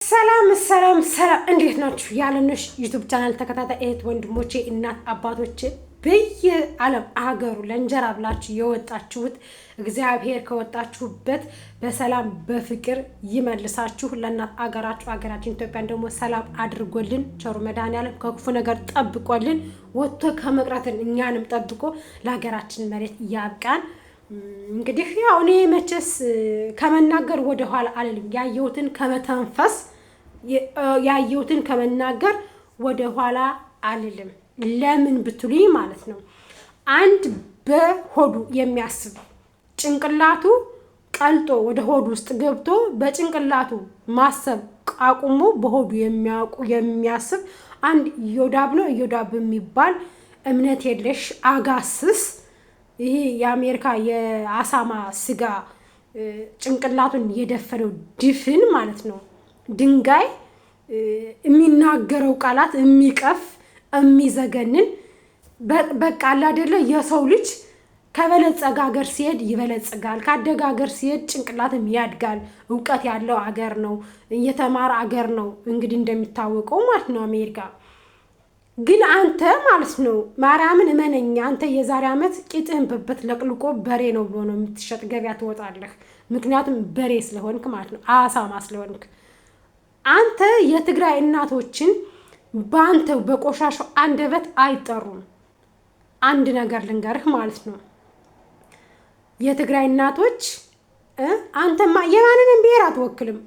ሰላም እንዴት ናችሁ? ያለነሽ ዩቲዩብ ቻናል ተከታታይ እህት ወንድሞቼ፣ እናት አባቶቼ በየዓለም ሀገሩ ለእንጀራ ብላችሁ የወጣችሁት እግዚአብሔር ከወጣችሁበት በሰላም በፍቅር ይመልሳችሁ። ለእናት አገራችሁ ሀገራችን ኢትዮጵያን ደግሞ ሰላም አድርጎልን ቸሩ መድኃኔዓለም ከክፉ ነገር ጠብቆልን ወጥቶ ከመቅረትን እኛንም ጠብቆ ለሀገራችን መሬት ያብቃን። እንግዲህ ያው እኔ መቼስ ከመናገር ወደ ኋላ አልልም። ያየሁትን ከመተንፈስ ያየሁትን ከመናገር ወደ ኋላ አልልም። ለምን ብትሉኝ ማለት ነው አንድ በሆዱ የሚያስብ ጭንቅላቱ ቀልጦ ወደ ሆዱ ውስጥ ገብቶ በጭንቅላቱ ማሰብ አቁሞ በሆዱ የሚያስብ አንድ ኢዮዳብ ነው። ኢዮዳብ የሚባል እምነት የለሽ አጋስስ ይሄ የአሜሪካ የአሳማ ስጋ ጭንቅላቱን የደፈነው ድፍን ማለት ነው ድንጋይ የሚናገረው ቃላት የሚቀፍ የሚዘገንን በቃ አለ አይደለ? የሰው ልጅ ከበለጸገ ሀገር ሲሄድ ይበለጽጋል፣ ካደገ ሀገር ሲሄድ ጭንቅላትም ያድጋል። እውቀት ያለው አገር ነው፣ እየተማረ አገር ነው እንግዲህ እንደሚታወቀው ማለት ነው አሜሪካ። ግን አንተ ማለት ነው ማርያምን እመነኝ፣ አንተ የዛሬ ዓመት ቂጥህን በበት ለቅልቆ በሬ ነው ብሎ ነው የምትሸጥ ገበያ ትወጣለህ። ምክንያቱም በሬ ስለሆንክ ማለት ነው፣ አሳማ ስለሆንክ። አንተ የትግራይ እናቶችን በአንተ በቆሻሻው አንደበት አይጠሩም። አንድ ነገር ልንገርህ ማለት ነው የትግራይ እናቶች አንተማ የማንንም ብሔር አትወክልም።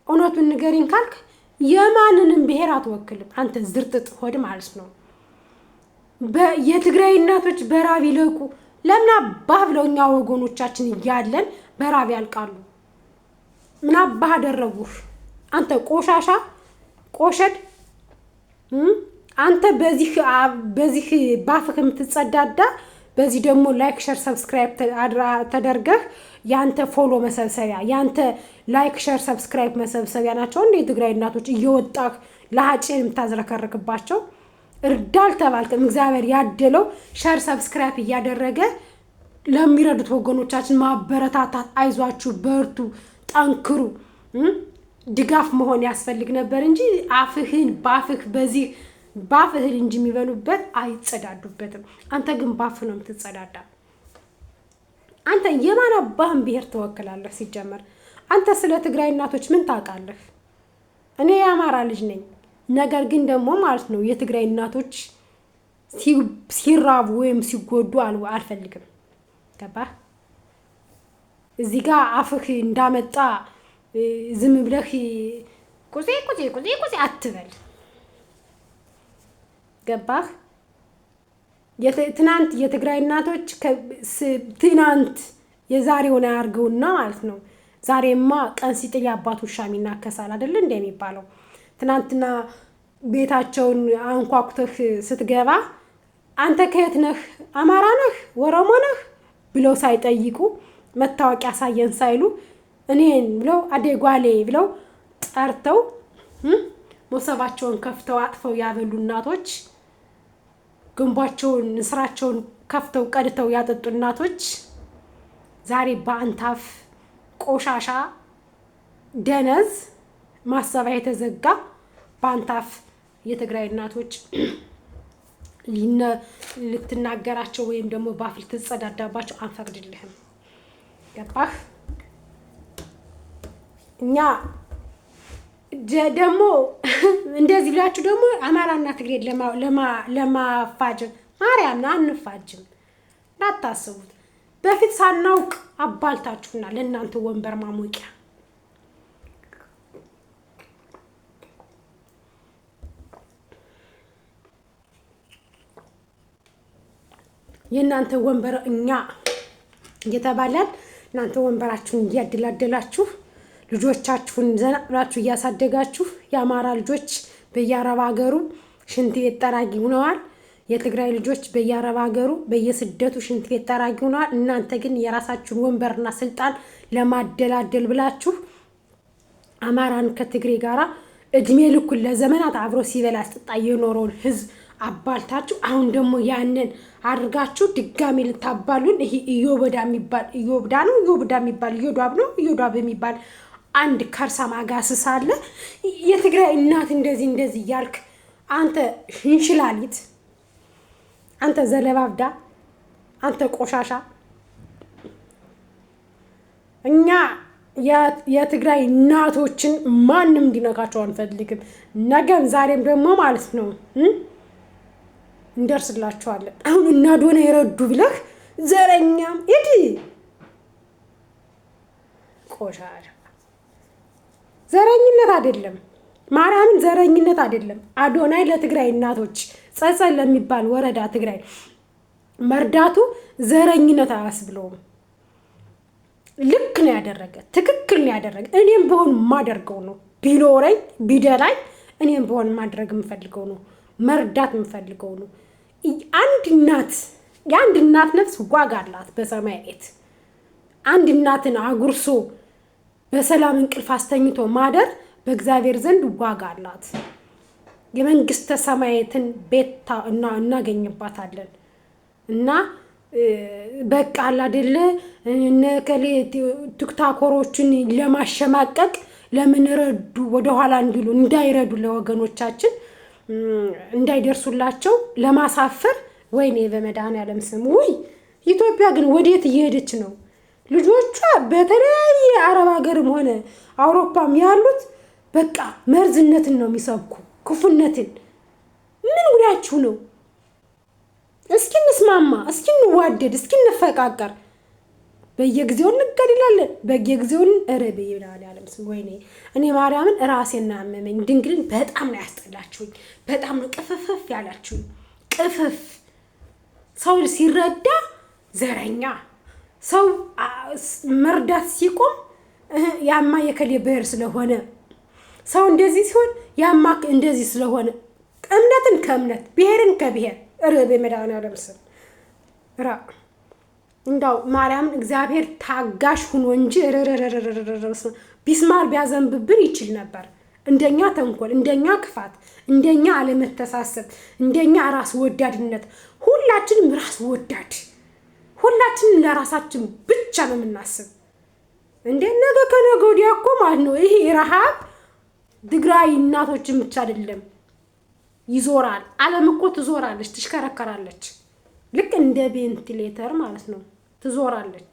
እውነቱን ንገሪኝ ካልክ የማንንም ብሔር አትወክልም። አንተ ዝርጥጥ ሆድ ማለት ነው። የትግራይ እናቶች በራብ ይለቁ። ለምን አባህ ብለው እኛ ወገኖቻችን እያለን በራብ ያልቃሉ? ምን አባህ አደረጉህ? አንተ ቆሻሻ ቆሸድ። አንተ በዚህ ባፍህ የምትጸዳዳ፣ በዚህ ደግሞ ላይክ ሸር ሰብስክራይብ ተደርገህ ያንተ ፎሎ መሰብሰቢያ ያንተ ላይክ ሸር ሰብስክራይብ መሰብሰቢያ ናቸው እንዴ የትግራይ እናቶች? እየወጣህ ለሀጭን የምታዝረከርክባቸው እርዳል ተባልክም እግዚአብሔር ያደለው ሸር ሰብስክራይብ እያደረገ ለሚረዱት ወገኖቻችን ማበረታታት፣ አይዟችሁ፣ በርቱ፣ ጠንክሩ ድጋፍ መሆን ያስፈልግ ነበር እንጂ አፍህን ባፍህ በዚህ ባፍህን እንጂ የሚበሉበት አይጸዳዱበትም። አንተ ግን ባፍህ ነው የምትጸዳዳ። አንተ የማን አባህን ብሔር ትወክላለህ? ሲጀመር አንተ ስለ ትግራይ እናቶች ምን ታውቃለህ? እኔ የአማራ ልጅ ነኝ። ነገር ግን ደግሞ ማለት ነው የትግራይ እናቶች ሲራቡ ወይም ሲጎዱ አልፈልግም። ገባህ? እዚህ ጋር አፍህ እንዳመጣ ዝም ብለህ ቁዜ አትበል። ገባህ? ትናንት የትግራይ እናቶች ትናንት የዛሬውን አያርገውና ማለት ነው። ዛሬማ ቀን ሲጥል የአባት ውሻ ይናከሳል አይደል እንደሚባለው። ትናንትና ቤታቸውን አንኳኩተህ ስትገባ አንተ ከየት ነህ? አማራ ነህ? ኦሮሞ ነህ? ብለው ሳይጠይቁ መታወቂያ ሳየን ሳይሉ እኔን ብለው አዴጓሌ ብለው ጠርተው ሞሰባቸውን ከፍተው አጥፈው ያበሉ እናቶች፣ ግንባቸውን ስራቸውን ከፍተው ቀድተው ያጠጡ እናቶች ዛሬ በአንታፍ ቆሻሻ ደነዝ ማሰቢያ የተዘጋ በአንታፍ የትግራይ እናቶች ልትናገራቸው ወይም ደግሞ ባፍ ልትጸዳዳባቸው አንፈቅድልህም። ገባህ? እኛ ደግሞ እንደዚህ ብላችሁ ደግሞ አማራና ትግሬ ለማፋጀም ማርያም አንፋጅም። እንዳታስቡት። በፊት ሳናውቅ አባልታችሁና ለእናንተ ወንበር ማሞቂያ የእናንተ ወንበር እኛ እየተባለን እናንተ ወንበራችሁን እያደላደላችሁ ልጆቻችሁን ዘና ብላችሁ እያሳደጋችሁ የአማራ ልጆች በየአረብ ሀገሩ ሽንት ቤት ጠራጊ ሆነዋል። የትግራይ ልጆች በየአረብ ሀገሩ በየስደቱ ሽንት ቤት ጠራጊ ሆነዋል። እናንተ ግን የራሳችሁን ወንበርና ስልጣን ለማደላደል ብላችሁ አማራን ከትግሬ ጋራ እድሜ ልኩን ለዘመናት አብሮ ሲበላ አስጠጣ የኖረውን ህዝብ አባልታችሁ አሁን ደግሞ ያንን አድርጋችሁ ድጋሚ ልታባሉን። ይሄ ኢዮዳብ የሚባል አንድ ከርሳማ ጋስስ አለ። የትግራይ እናት እንደዚህ እያልክ አንተ ሽንሽላሊት፣ አንተ ዘለባብዳ፣ አንተ ቆሻሻ። እኛ የትግራይ እናቶችን ማንም እንዲነካቸው አንፈልግም። ነገም ዛሬም ደግሞ ማለት ነው እንደርስላቸዋለን። አሁን እናዶነ ይረዱ ብለህ ዘረኛም ይዲ ቆሻሻ። ዘረኝነት አይደለም፣ ማርያምን ዘረኝነት አይደለም። አዶናይ ለትግራይ እናቶች ጸጸል ለሚባል ወረዳ ትግራይ መርዳቱ ዘረኝነት አያስብለውም። ልክ ነው ያደረገ፣ ትክክል ነው ያደረገ። እኔም በሆን ማደርገው ነው፣ ቢኖረኝ ቢደላኝ እኔም በሆን ማድረግ የምፈልገው ነው፣ መርዳት የምፈልገው ነው። የአንድ እናት ነፍስ ዋጋ አላት በሰማይ ቤት። አንድ እናትን አጉርሶ በሰላም እንቅልፍ አስተኝቶ ማደር በእግዚአብሔር ዘንድ ዋጋ አላት። የመንግስተ ሰማያትን ቤት እናገኝባታለን። እና በቃ አይደለ እነከሌ ቲክቶከሮችን ለማሸማቀቅ ለምን ረዱ ወደኋላ እንዲሉ እንዳይረዱ ለወገኖቻችን እንዳይደርሱላቸው ለማሳፈር ወይኔ በመድኃኒዓለም ስም ወይ ኢትዮጵያ ግን ወዴት እየሄደች ነው? ልጆቿ በተለያየ አረብ ሀገርም ሆነ አውሮፓም ያሉት በቃ መርዝነትን ነው የሚሰብኩ፣ ክፉነትን። ምን ጉዳችሁ ነው? እስኪ እንስማማ፣ እስኪ እንዋደድ፣ እስኪ እንፈቃቀር። በየጊዜው እንገድላለን፣ በየጊዜው ረብ ይላል ያለም ስም። ወይኔ እኔ ማርያምን ራሴና አመመኝ። ድንግልን በጣም ነው ያስጠላችሁኝ፣ በጣም ነው ቅፍፍፍ ያላችሁኝ። ቅፍፍ ሰው ሲረዳ ዘረኛ፣ ሰው መርዳት ሲቆም ያማ የከሌ ብሔር ስለሆነ፣ ሰው እንደዚህ ሲሆን ያማ እንደዚህ ስለሆነ፣ እምነትን ከእምነት ብሔርን ከብሔር ረብ መድኃኒዓለም ስም እንዳው ማርያምን እግዚአብሔር ታጋሽ ሁኖ እንጂ ቢስማር ቢያዘንብብን ይችል ነበር። እንደኛ ተንኮል፣ እንደኛ ክፋት፣ እንደኛ አለመተሳሰብ፣ እንደኛ ራስ ወዳድነት። ሁላችንም ራስ ወዳድ፣ ሁላችንም ለራሳችን ብቻ ነው የምናስብ። እንደ ነገ ከነገ ወዲያ እኮ ማለት ነው ይሄ ረሃብ ትግራይ እናቶችን ብቻ አይደለም ይዞራል። ዓለም እኮ ትዞራለች፣ ትሽከረከራለች። ልክ እንደ ቬንቲሌተር ማለት ነው ትዞራለች።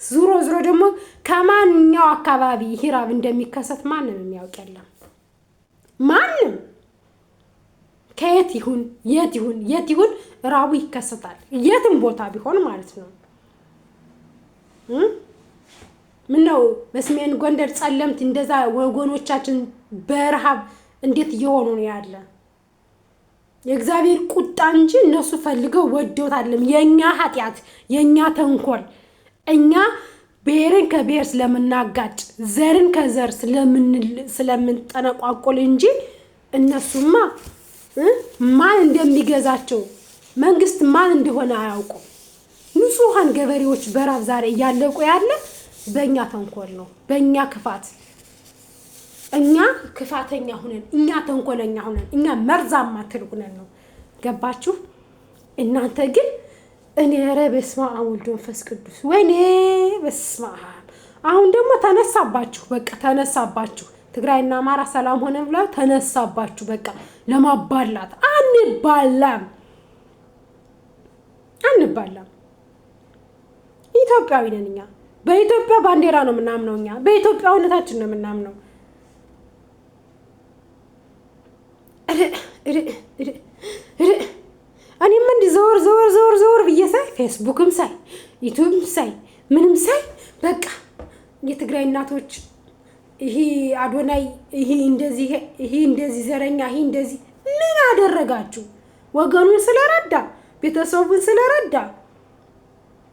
ዙሮ ደግሞ ከማንኛው አካባቢ ሂራብ እንደሚከሰት ማንም የሚያውቅ የለም። ማንም ከየት ይሁን የት ይሁን ራቡ ይከሰታል። የትም ቦታ ቢሆን ማለት ነው። ምነው በሰሜን ጎንደር ጸለምት እንደዛ ወገኖቻችን በረሃብ እንዴት እየሆኑ ነው ያለ? የእግዚአብሔር ቁጣ እንጂ እነሱ ፈልገው ወደውት አይደለም። የኛ ኃጢአት፣ የኛ ተንኮል፣ እኛ ብሔርን ከብሔር ስለምናጋጭ፣ ዘርን ከዘር ስለምንጠነቋቆል እንጂ እነሱማ ማን እንደሚገዛቸው መንግስት ማን እንደሆነ አያውቁም። ንጹሃን ገበሬዎች በራብ ዛሬ እያለቁ ያለ በእኛ ተንኮል ነው፣ በእኛ ክፋት። እኛ ክፋተኛ ሁነን፣ እኛ ተንኮለኛ ሁነን፣ እኛ መርዛማ ትልጉነን ነው። ገባችሁ? እናንተ ግን እኔ ኧረ በስመ አብ ወወልድ ወመንፈስ ቅዱስ ወይኔ በስመ አብ። አሁን ደግሞ ተነሳባችሁ፣ በቃ ተነሳባችሁ። ትግራይና አማራ ሰላም ሆነ ብላ ተነሳባችሁ። በቃ ለማባላት አንባላም። ኢትዮጵያዊ ነን እኛ። በኢትዮጵያ ባንዲራ ነው የምናምነው እኛ። በኢትዮጵያዊነታችን ነው የምናምነው። እኔም እንዲህ ዘወር ብዬ ሳይ ፌስቡክም ሳይ ዩቲዩብም ሳይ ምንም ሳይ በቃ የትግራይ እናቶች ይሄ አዶናይ ይሄ እንደዚህ ዘረኛ ይሄ እንደዚህ ምን አደረጋችሁ? ወገኑን ስለረዳ ቤተሰቡን ስለረዳ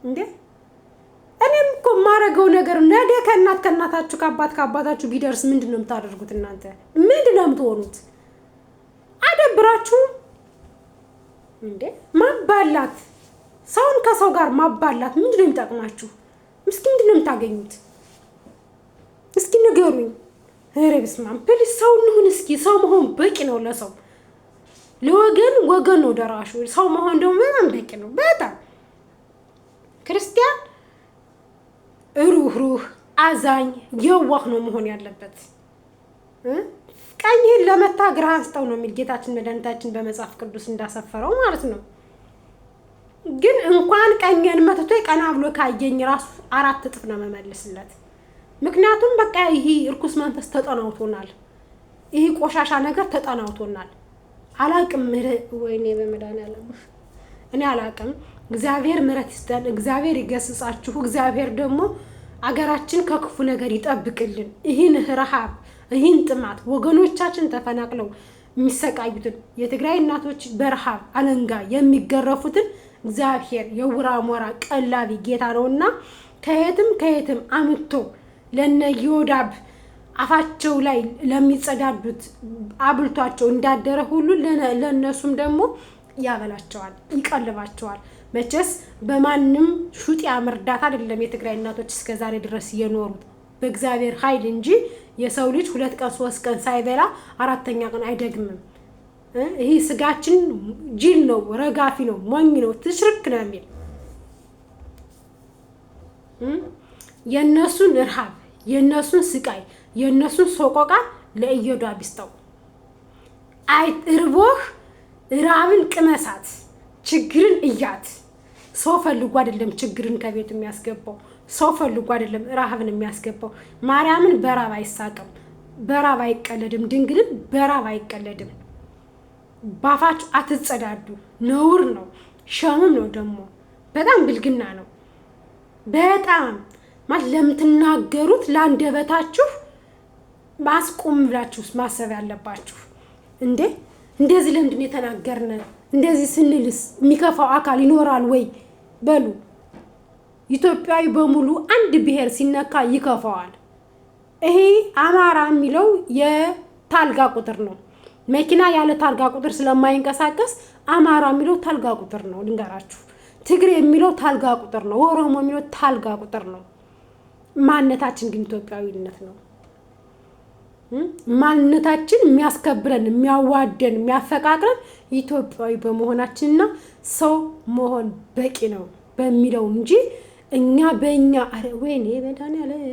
እንዴ? እኔም እኮ የማደርገው ነገር ነገ ከእናታችሁ ከአባታችሁ ቢደርስ ምንድን ነው የምታደርጉት? እናንተ ምንድን ነው የምትሆኑት? አደብራችሁ እንዴ? ማባላት፣ ሰውን ከሰው ጋር ማባላት ምንድን ነው የሚጠቅማችሁ? እስኪ ምንድን ነው የምታገኙት? እስኪ ንገሩኝ። ኧረ በስመ አብ ፕሊዝ፣ ሰው እንሁን እስኪ። ሰው መሆን በቂ ነው ለሰው፣ ለወገን ነው ደራሹ። ሰው መሆን ደግሞ በጣም በቂ ነው። በጣም ክርስቲያን ሩህ አዛኝ የዋህ ነው መሆን ያለበት። ቀኝህን ለመታ ግራህን ስጠው ነው የሚል ጌታችን መድኃኒታችን በመጽሐፍ ቅዱስ እንዳሰፈረው ማለት ነው። ግን እንኳን ቀኝህን መትቶ ቀና ብሎ ካየኝ ራሱ 4 እጥፍ ነው መመልስለት። ምክንያቱም በቃ ይሄ እርኩስ መንፈስ ተጠናውቶናል። ይሄ ቆሻሻ ነገር ተጠናውቶናል። አላቅም ወይኔ በመድኃኒዓለም እኔ አላቅም። እግዚአብሔር ምሕረት ይስጠን። እግዚአብሔር ይገስጻችሁ። እግዚአብሔር ደግሞ አገራችን ከክፉ ነገር ይጠብቅልን። ይህን ረሃብ፣ ይህን ጥማት ወገኖቻችን ተፈናቅለው የሚሰቃዩትን የትግራይ እናቶች በረሃብ አለንጋ የሚገረፉትን እግዚአብሔር የውራ ሞራ ቀላቢ ጌታ ነውና ከየትም አምጥቶ ለነ ዮዳብ አፋቸው ላይ ለሚጸዳዱት አብልቷቸው እንዳደረ ሁሉ ለነሱም ደግሞ ያበላቸዋል፣ ይቀልባቸዋል። መቼስ በማንም ሹጢያ መርዳት አይደለም የትግራይ እናቶች እስከዛሬ ድረስ የኖሩት በእግዚአብሔር ኃይል እንጂ የሰው ልጅ 2 ቀን 3 ቀን ሳይበላ 4ኛ ቀን አይደግምም። ይሄ ስጋችን ጅል ነው፣ ረጋፊ ነው፣ ሞኝ ነው፣ ትሽርክ ነው የሚል የነሱን ረሃብ፣ የነሱን ስቃይ፣ የነሱን ሰቆቃ ለኢዮዳብ ይስጠው። አይ እርቦህ ራብን ቅመሳት፣ ችግርን እያት። ሰው ፈልጎ አይደለም ችግርን ከቤት የሚያስገባው፣ ሰው ፈልጎ አይደለም ረሃብን የሚያስገባው። ማርያምን በራብ አይሳቅም፣ በራብ አይቀለድም፣ ድንግልን በራብ አይቀለድም። ባፋችሁ አትጸዳዱ፣ ነውር ነው፣ ሸምም ነው፣ ደግሞ በጣም ብልግና ነው። በጣም ማለት ለምትናገሩት ለአንደበታችሁ ማስቆም ብላችሁ ማሰብ ያለባችሁ። እንደዚህ ለምንድን ነው የተናገርነ? እንደዚህ ስንልስ የሚከፋው አካል ይኖራል ወይ በሉ። ኢትዮጵያዊ በሙሉ አንድ ብሔር ሲነካ ይከፋዋል። ይሄ አማራ የሚለው የታልጋ ቁጥር ነው። መኪና ያለ ታልጋ ቁጥር ስለማይንቀሳቀስ አማራ የሚለው ታልጋ ቁጥር ነው። ልንገራችሁ፣ ትግሬ የሚለው ታልጋ ቁጥር ነው። ኦሮሞ የሚለው ታልጋ ቁጥር ነው። ማንነታችን ግን ኢትዮጵያዊነት ነው። ማንነታችን የሚያስከብረን፣ የሚያዋደን፣ የሚያፈቃቅረን ኢትዮጵያዊ በመሆናችንና ሰው መሆን በቂ ነው በሚለው እንጂ እኛ በእኛ አረ ወይኔ መድኃኒዓለም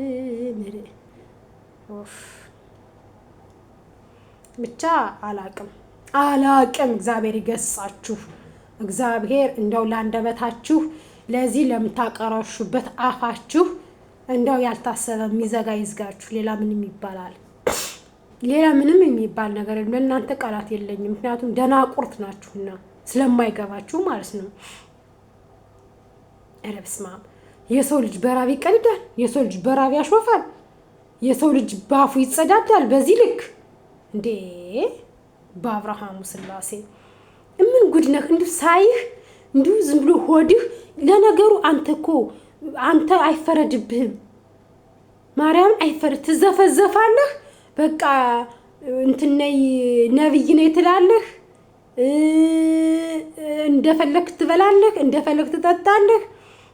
ብቻ አላቅም። እግዚአብሔር ይገስጻችሁ። እግዚአብሔር እንደው ለአንደበታችሁ ለዚህ ለምታቀራሹበት አፋችሁ እንደው ያልታሰበ የሚዘጋ ይዝጋችሁ። ሌላ ምንም ይባላል? ሌላ ምንም የሚባል ነገር የለም። ለእናንተ ቃላት የለኝም። ምክንያቱም ደናቁርት ናችሁና ስለማይገባችሁ ማለት ነው። ኧረ በስመ አብ! የሰው ልጅ በራብ ይቀልዳል። የሰው ልጅ በራብ ያሾፋል። የሰው ልጅ ባፉ ይጸዳዳል። በዚህ ልክ እንዴ! በአብርሃሙ ስላሴ ምን ጉድ ነህ? እንዲሁ ሳይህ እንዲሁ ዝም ብሎ ሆድህ። ለነገሩ አንተ አይፈረድብህም። ማርያም አይፈረድ። ትዘፈዘፋለህ። በቃ እንትነይ ነብይ ነኝ ትላለህ። እንደፈለክ ትበላለህ፣ እንደፈለክ ትጠጣለህ፣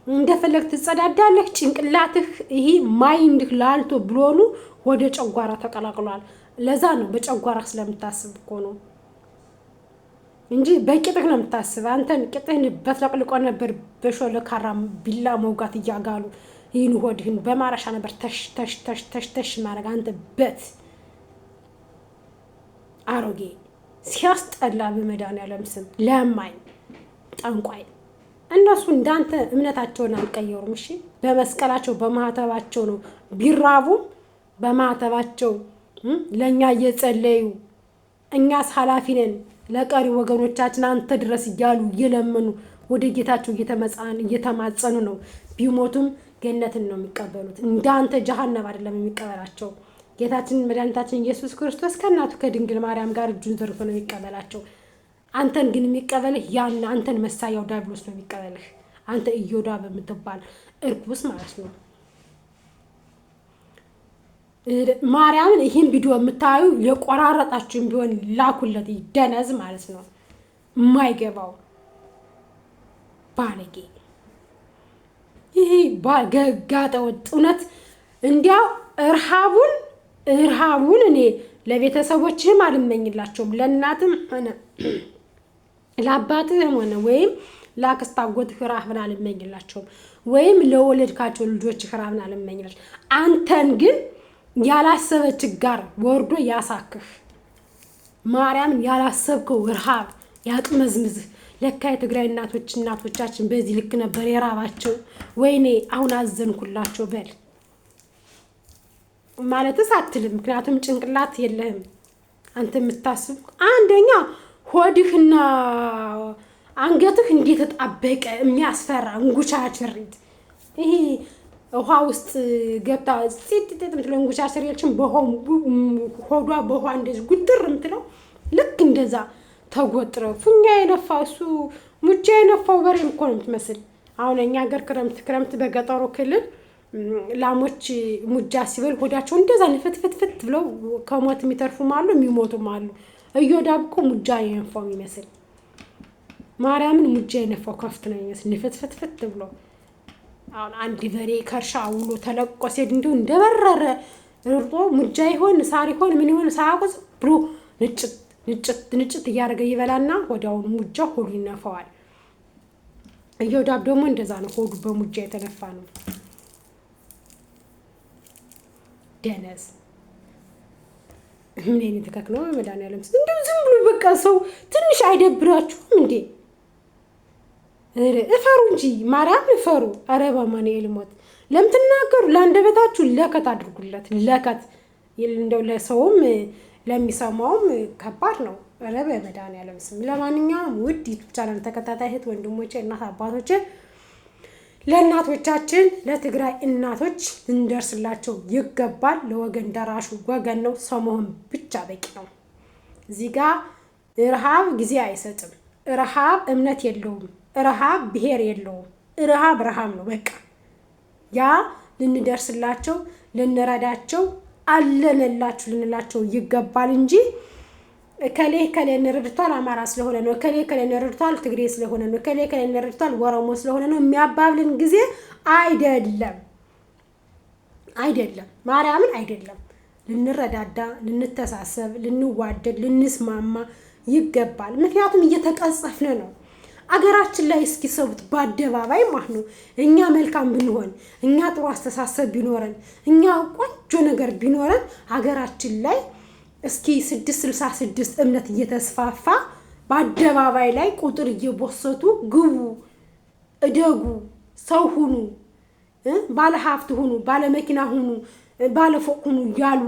እንደፈለክ ትጸዳዳለህ። ጭንቅላትህ ይሄ ማይንድህ ላልቶ ብሎኑ ወደ ጨጓራ ተቀላቅሏል። ለዛ ነው በጨጓራ ስለምታስብ እኮ ነው እንጂ በቂጥህ ነው የምታስብ። አንተን ቂጥህን በትለቅልቆ ነበር በሾለ ካራ ቢላ መውጋት እያጋሉ ይህን ሆድህን በማረሻ ነበር ተሽ ተሽ ተሽ ተሽ ተሽ ማድረግ። አንተ አሮጌ ሲያስጠላ በመድኃኒዓለም ስም ለማኝ ጠንቋይ። እነሱ እንዳንተ እምነታቸውን አልቀየሩም። እሺ በመስቀላቸው በማህተባቸው ነው ቢራቡም በማህተባቸው ለእኛ እየጸለዩ እኛስ ኃላፊ ነን ለቀሪ ወገኖቻችን አንተ ድረስ እያሉ እየለመኑ ወደ ጌታቸው እየተማጸኑ ነው። ቢሞቱም ገነትን ነው የሚቀበሉት። እንዳንተ ጀሃነም አይደለም የሚቀበላቸው። ጌታችን መድኃኒታችን ኢየሱስ ክርስቶስ ከእናቱ ከድንግል ማርያም ጋር እጁን ዘርግቶ ነው የሚቀበላቸው። አንተን ግን የሚቀበልህ ያን አንተን መሳያው ዲያብሎስ ነው የሚቀበልህ። አንተ ኢዮዳብ በምትባል እርኩስ ማለት ነው። ማርያምን ይህን ቪዲዮ የምታዩ የቆራረጣችሁን ቢሆን ላኩለት፣ ይደነዝ ማለት ነው። የማይገባው ባለጌ ይሄ ጋጠ ወጥ እውነት። እንዲያው እርሃቡን እኔ ለቤተሰቦችህም አልመኝላቸውም። ለእናትም ሆነ ለአባትህም ሆነ ወይም ላክስት አጎትህ ረሃብን አልመኝላቸውም፣ ወይም ለወለድካቸው ልጆች ረሃብን አልመኝላቸው። አንተን ግን ያላሰበ ችጋር ወርዶ ያሳክህ። ማርያምን ያላሰብከው ረሃብ ያጥመዝምዝህ። ለካ የትግራይ እናቶቻችን በዚህ ልክ ነበር የራባቸው። ወይኔ አሁን አዘንኩላቸው በል ማለትስ አትልም። ምክንያቱም ጭንቅላት የለህም አንተ የምታስብ። አንደኛ ሆድህና አንገትህ እንዴት ተጣበቀ የሚያስፈራ እንጉቻችሪት። ይሄ ውሃ ውስጥ ገብታ ጽጥጥ የምትለው እንጉቻችሪችን ሆዷ በውሃ እንደዚህ ጉድር የምትለው ልክ እንደዛ ተጎጥረው ፉኛ የነፋ እሱ ሙጃ የነፋው በሬም እኮ ነው የምትመስል። አሁን እኛ ሀገር ክረምት በገጠሩ ክልል ላሞች ሙጃ ሲበል ሆዳቸው እንደዛ ንፍትፍትፍት ብለው ከሞት የሚተርፉም አሉ የሚሞቱም አሉ። እዮዳብ እኮ ሙጃ የነፋው የሚመስል ማርያምን ሙጃ የነፋው ከፍት ነው የሚመስል ንፍትፍትፍት ብሎ። አሁን አንድ በሬ ከርሻ ውሎ ተለቆ ሲሄድ እንዲሁ እንደበረረ ርጦ ሙጃ ይሆን ሳር ይሆን ምን ይሆን ሳያውቁ ብሎ ንጭት እያደረገ ይበላና ወዲያውኑ ሙጃ ሆዱ ይነፋዋል። እዮዳብ ደግሞ እንደዛ ነው፣ ሆዱ በሙጃ የተነፋ ነው። ደነዝ ምን አይነት ተከክ ነው መድኃኒዓለም። እንደው ዝም ብሎ በቃ ሰው ትንሽ አይደብራችሁም እንዴ? እፈሩ እንጂ ማርያም እፈሩ። ኧረ በማኑኤል ሞት ለምትናገሩ ለአንደበታችሁ ለከት አድርጉለት። ለከት እንደው ለሰውም ለሚሰማውም ከባድ ነው። ኧረ በመድኃኒዓለም ስም። ለማንኛውም ውድ ዩቲዩብ ቻናል ተከታታይ እህት ወንድሞቼ፣ እናት አባቶቼ፣ ለእናቶቻችን ለትግራይ እናቶች እንደርስላቸው ይገባል። ለወገን ደራሹ ወገን ነው። ሰው መሆን ብቻ በቂ ነው። እዚህ ጋር ረሃብ ጊዜ አይሰጥም። ረሃብ እምነት የለውም። ረሃብ ብሔር የለውም። ረሃብ ነው በቃ። ያ ልንደርስላቸው ልንረዳቸው አለንላችሁ ልንላቸው ይገባል እንጂ ከሌ እንረድቷል አማራ ስለሆነ ነው፣ ከሌ እንረድቷል ትግሬ ስለሆነ ነው፣ ከሌ እንረድቷል ኦሮሞ ስለሆነ ነው የሚያባብልን ጊዜ አይደለም። ማርያምን አይደለም። ልንረዳዳ፣ ልንተሳሰብ፣ ልንዋደድ፣ ልንስማማ ይገባል። ምክንያቱም እየተቀጸፍን ነው። አገራችን ላይ እስኪ ሰውት በአደባባይ ማለት ነው እኛ መልካም ብንሆን፣ እኛ ጥሩ አስተሳሰብ ቢኖረን፣ እኛ ቆንጆ ነገር ቢኖረን ሀገራችን ላይ እስኪ 666 እምነት እየተስፋፋ በአደባባይ ላይ ቁጥር እየቦሰቱ ግቡ፣ እደጉ፣ ሰው ሁኑ፣ ባለ ሀብት ሁኑ፣ ባለ መኪና ሁኑ፣ ባለ ፎቅ ሁኑ ያሉ